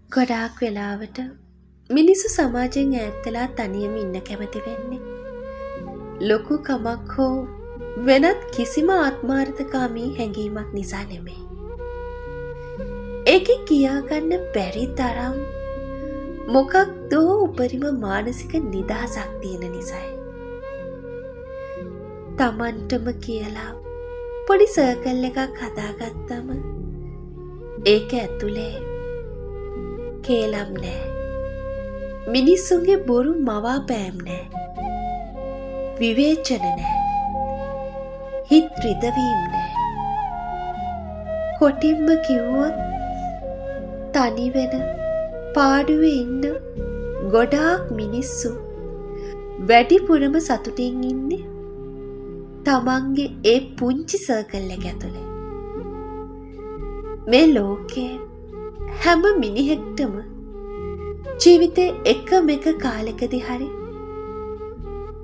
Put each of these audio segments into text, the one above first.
ගොඩාක් වෙලාවට මිනිස්සු සමාජයෙන් ඈත් වෙලා තනියම ඉන්න කැමති වෙන්නේ. ලොකු කමක් හෝ වෙනත් කිසිම ආත්මාර්ථකාමී හැඟීමක් නිසා නෙමෙයි. ඒකේ කියාගන්න බැරි තරම් මොකක්දෝ උපරිම මානසික නිදහසක් තියෙන නිසායි. තමන්ටම කියලා පොඩි සර්කල් එකක් හදාගත්තම ඒක ඇතුලේ කේලම් නෑ. මිනිස්සුන්ගේ බොරු මවා පෑම් නෑ. විවේචන නෑ. හිත් රිදවීම් නෑ. කොටින්ම කිව්වොත් තනි වෙන පාඩුවේ ඉන්න ගොඩාක් මිනිස්සු වැඩිපුරම සතුටින් ඉන්නේ තමන්ගේ ඒ පුංචි සර්කල් එක ඇතුලේ. මේ ලෝකේ හැම මිනිහෙක්ටම ජීවිතේ එකම එක කාලෙකදී හරි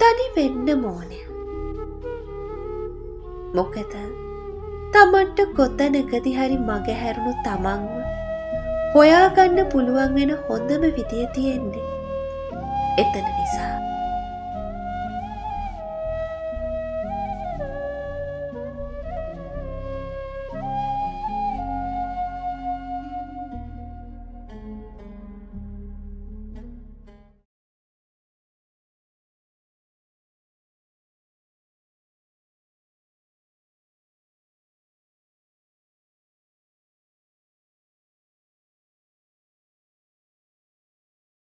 තනි වෙන්න ඕනේ. මොකද තමන්ට කොතැනකදී හරි මගහැරුණු තමන්ව හොයාගන්න පුළුවන් වෙන හොඳම විදිය තියෙන්නේ එතන නිසා.